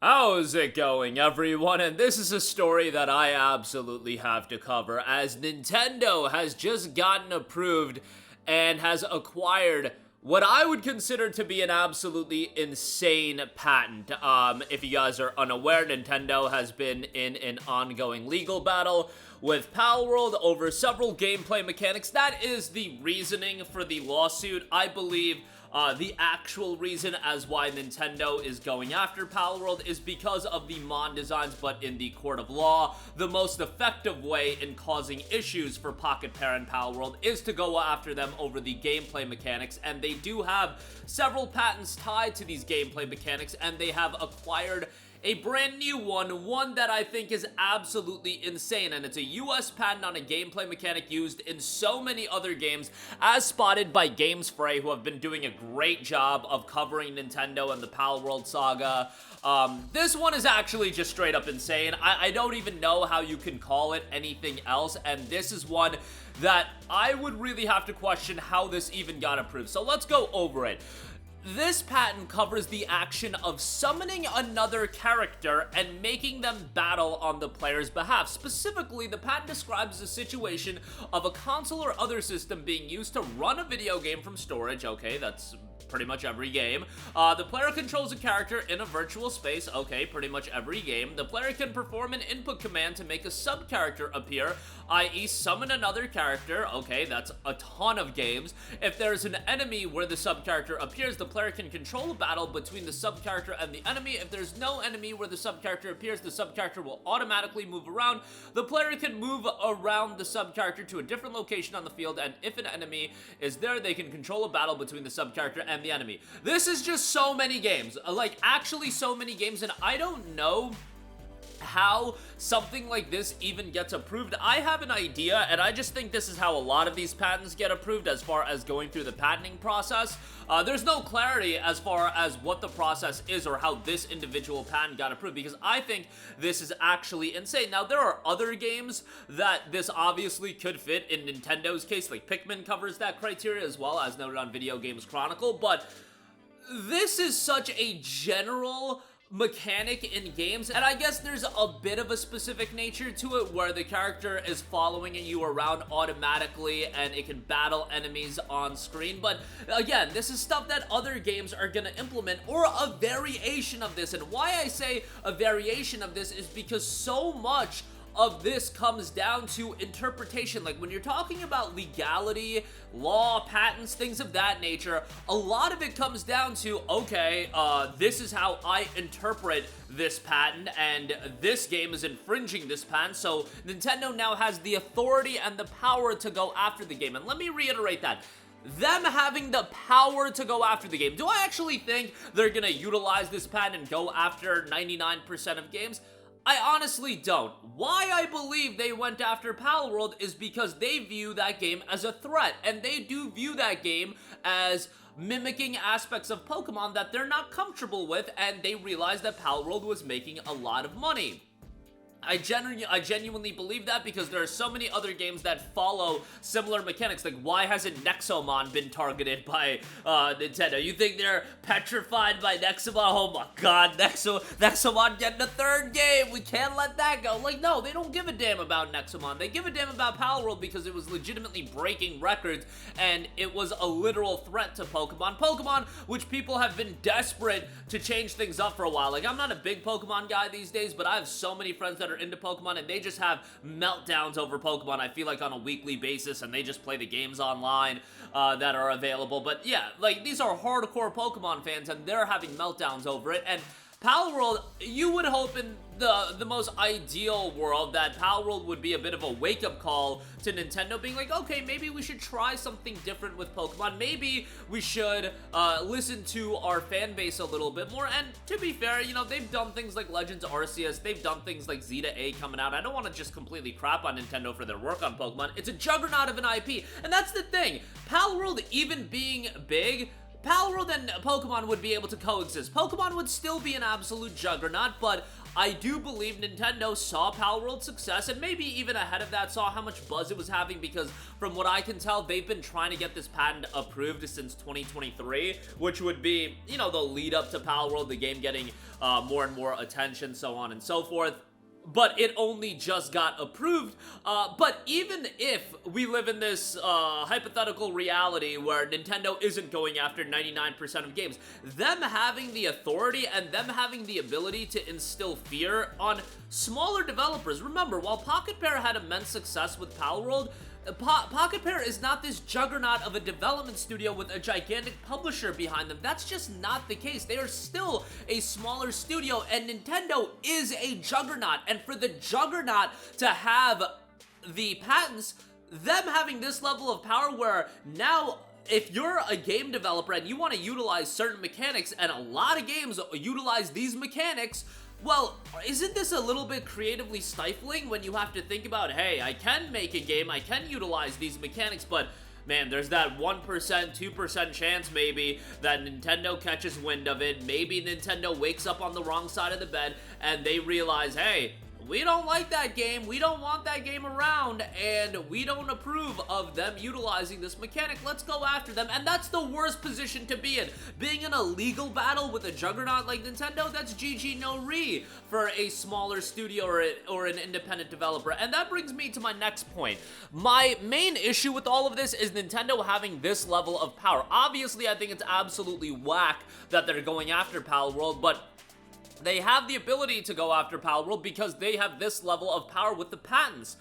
How's it going, everyone? And this is a story that I absolutely have to cover, as Nintendo has just gotten approved and has acquired what I would consider to be an absolutely insane patent. If you guys are unaware, Nintendo has been in an ongoing legal battle with Palworld over several gameplay mechanics. That is the reasoning for the lawsuit. I believe the actual reason as why Nintendo is going after Palworld is because of the Mon designs, but in the court of law, the most effective way in causing issues for Pocket Pair and Palworld is to go after them over the gameplay mechanics, and they do have several patents tied to these gameplay mechanics, and they have acquired a brand new one that I think is absolutely insane, and it's a US patent on a gameplay mechanic used in so many other games, as spotted by GamesFray, who have been doing a great job of covering Nintendo and the Palworld saga. This one is actually just straight up insane. I don't even know how you can call it anything else, and this is one that I would really have to question how this even got approved. So let's go over it. This patent covers the action of summoning another character and making them battle on the player's behalf. Specifically, the patent describes the situation of a console or other system being used to run a video game from storage. Okay, that's pretty much every game. The player controls a character in a virtual space. Okay, pretty much every game. The player can perform an input command to make a sub-character appear, i.e. summon another character. Okay, that's a ton of games. If there's an enemy where the sub-character appears, the player can control a battle between the sub-character and the enemy. If there's no enemy where the sub-character appears, the sub-character will automatically move around. The player can move around the sub-character to a different location on the field, and if an enemy is there, they can control a battle between the sub-character and the enemy. This is just so many games, like actually so many games, and I don't know how something like this even gets approved. I have an idea, and I just think this is how a lot of these patents get approved as far as going through the patenting process. There's no clarity as far as what the process is or how this individual patent got approved, because I think this is actually insane. Now, there are other games that this obviously could fit in Nintendo's case, like Pikmin covers that criteria as well, as noted on Video Games Chronicle, but this is such a general mechanic in games, and I guess there's a bit of a specific nature to it where the character is following you around automatically and it can battle enemies on screen. But again, this is stuff that other games are gonna implement, or a variation of this. And why I say a variation of this is because so much of this comes down to interpretation. Like when you're talking about legality, law, patents, things of that nature, a lot of it comes down to, okay, this is how I interpret this patent, and this game is infringing this patent, so Nintendo now has the authority and the power to go after the game. And let me reiterate that. Them having the power to go after the game. Do I actually think they're gonna utilize this patent and go after 99% of games? I honestly don't. Why I believe they went after Palworld is because they view that game as a threat, and they do view that game as mimicking aspects of Pokemon that they're not comfortable with, and they realized that Palworld was making a lot of money. I genuinely believe that, because there are so many other games that follow similar mechanics. Like, why hasn't Nexomon been targeted by Nintendo? You think they're petrified by Nexomon? Oh my god, Nexomon getting a third game! We can't let that go. Like, no, they don't give a damn about Nexomon. They give a damn about Palworld because it was legitimately breaking records, and it was a literal threat to Pokemon. Pokemon, which people have been desperate to change things up for a while. Like, I'm not a big Pokemon guy these days, but I have so many friends that are into Pokemon, and they just have meltdowns over Pokemon, I feel like, on a weekly basis, and they just play the games online that are available. But yeah, like, these are hardcore Pokemon fans, and they're having meltdowns over it. And Palworld, you would hope in the most ideal world that Palworld would be a bit of a wake-up call to Nintendo, being like, okay, maybe we should try something different with Pokemon. Maybe we should listen to our fan base a little bit more. And to be fair, you know, they've done things like Legends Arceus, they've done things like Zeta A coming out. I don't want to just completely crap on Nintendo for their work on Pokemon. It's a juggernaut of an IP, and that's the thing. Palworld, even being big, Palworld and Pokemon would be able to coexist. Pokemon would still be an absolute juggernaut, but I do believe Nintendo saw Palworld's success, and maybe even ahead of that saw how much buzz it was having, because from what I can tell, they've been trying to get this patent approved since 2023, which would be, you know, the lead up to Palworld, the game getting more and more attention, so on and so forth. But it only just got approved. But even if we live in this hypothetical reality where Nintendo isn't going after 99% of games, them having the authority and them having the ability to instill fear on smaller developers. Remember, while Pocket Pair had immense success with Palworld, Pocket Pair is not this juggernaut of a development studio with a gigantic publisher behind them. That's just not the case. They are still a smaller studio, and Nintendo is a juggernaut. And for the juggernaut to have the patents, them having this level of power where now, if you're a game developer and you want to utilize certain mechanics, and a lot of games utilize these mechanics, well, isn't this a little bit creatively stifling when you have to think about, hey, I can make a game, I can utilize these mechanics, but man, there's that 1%, 2% chance maybe that Nintendo catches wind of it. Maybe Nintendo wakes up on the wrong side of the bed and they realize, hey, we don't like that game, we don't want that game around, and we don't approve of them utilizing this mechanic. Let's go after them. And that's the worst position to be in. Being in a legal battle with a juggernaut like Nintendo, that's GG no re for a smaller studio or an independent developer. And that brings me to my next point. My main issue with all of this is Nintendo having this level of power. Obviously, I think it's absolutely whack that they're going after Palworld, but they have the ability to go after Palworld because they have this level of power with the patents.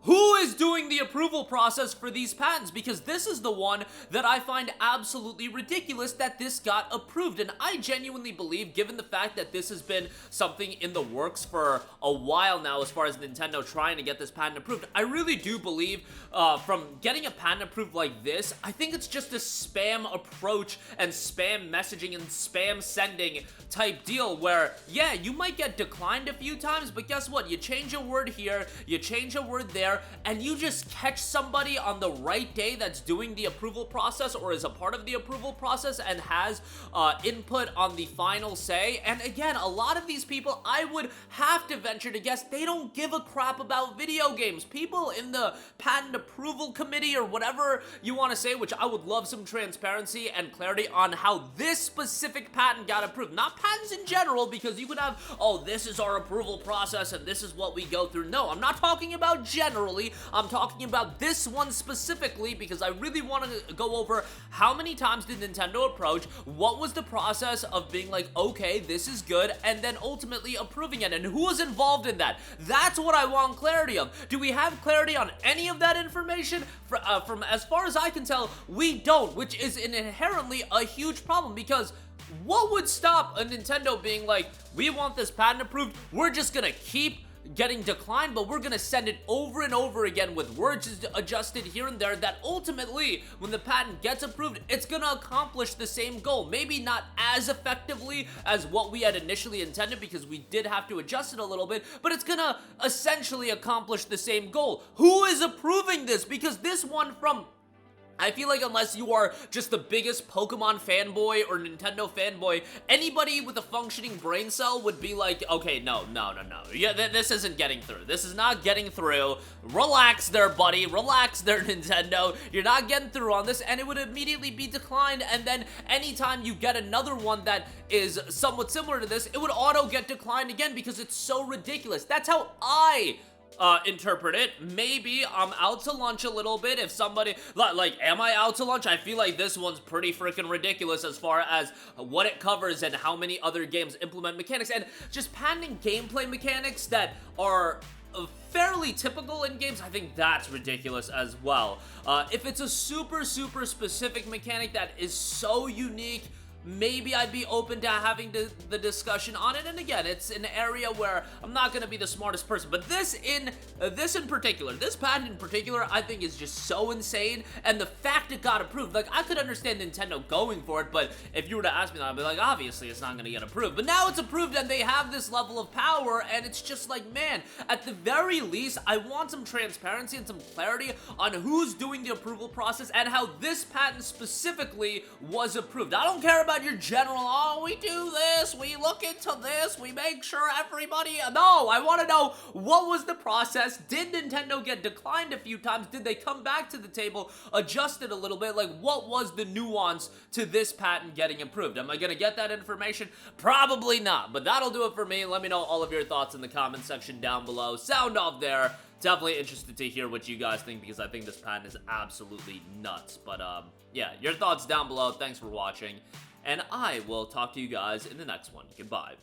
Who is doing the approval process for these patents? Because this is the one that I find absolutely ridiculous that this got approved. And I genuinely believe, given the fact that this has been something in the works for a while now as far as Nintendo trying to get this patent approved, I really do believe from getting a patent approved like this, I think it's just a spam approach and spam messaging and spam sending type deal where, yeah, you might get declined a few times, but guess what? You change a word here, you change a word there, and you just catch somebody on the right day that's doing the approval process or is a part of the approval process and has input on the final say. And again, a lot of these people, I would have to venture to guess, they don't give a crap about video games. People in the patent approval committee or whatever you want to say, which I would love some transparency and clarity on how this specific patent got approved. Not patents in general, because you could have, oh, this is our approval process and this is what we go through. No, I'm not talking about general. I'm talking about this one specifically because I really want to go over how many times did Nintendo approach, what was the process of being like, okay, this is good, and then ultimately approving it, and who was involved in that. That's what I want clarity of. Do we have clarity on any of that information? From as far as I can tell, we don't, which is inherently a huge problem, because what would stop a Nintendo being like, we want this patent approved, we're just gonna keep getting declined, but we're gonna send it over and over again with words adjusted here and there, that ultimately, when the patent gets approved, it's gonna accomplish the same goal. Maybe not as effectively as what we had initially intended, because we did have to adjust it a little bit, but it's gonna essentially accomplish the same goal. Who is approving this? Because this one from, I feel like unless you are just the biggest Pokemon fanboy or Nintendo fanboy, anybody with a functioning brain cell would be like, okay, no. Yeah, this isn't getting through. This is not getting through. Relax there, buddy. Relax there, Nintendo. You're not getting through on this, and it would immediately be declined, and then anytime you get another one that is somewhat similar to this, it would auto get declined again because it's so ridiculous. That's how I interpret it. Maybe I'm out to lunch a little bit. If somebody, like, am I out to lunch? I feel like this one's pretty freaking ridiculous as far as what it covers and how many other games implement mechanics, and just patenting gameplay mechanics that are fairly typical in games. I think that's ridiculous as well. If it's a super specific mechanic that is so unique, maybe I'd be open to having the discussion on it. And again, it's an area where I'm not gonna be the smartest person, but this in particular, this patent in particular, I think is just so insane. And the fact it got approved, like, I could understand Nintendo going for it, but if you were to ask me that, I'd be like, obviously it's not gonna get approved. But now it's approved and they have this level of power, and it's just like, man, at the very least, I want some transparency and some clarity on who's doing the approval process and how this patent specifically was approved. I don't care about your general, oh, we do this, we look into this, we make sure everybody... No, I want to know, what was the process? Did Nintendo get declined a few times? Did they come back to the table, adjust it a little bit? Like, what was the nuance to this patent getting approved? Am I gonna get that information? Probably not, but that'll do it for me. Let me know all of your thoughts in the comment section down below. Sound off there. Definitely interested to hear what you guys think, because I think this patent is absolutely nuts. But, yeah, your thoughts down below. Thanks for watching, and I will talk to you guys in the next one. Goodbye.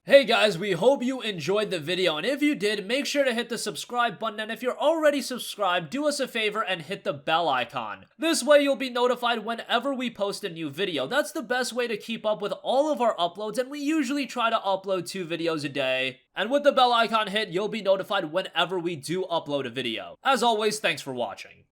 Hey guys, we hope you enjoyed the video, and if you did, make sure to hit the subscribe button, and if you're already subscribed, do us a favor and hit the bell icon. This way you'll be notified whenever we post a new video. That's the best way to keep up with all of our uploads, and we usually try to upload 2 videos a day. And with the bell icon hit, you'll be notified whenever we do upload a video. As always, thanks for watching.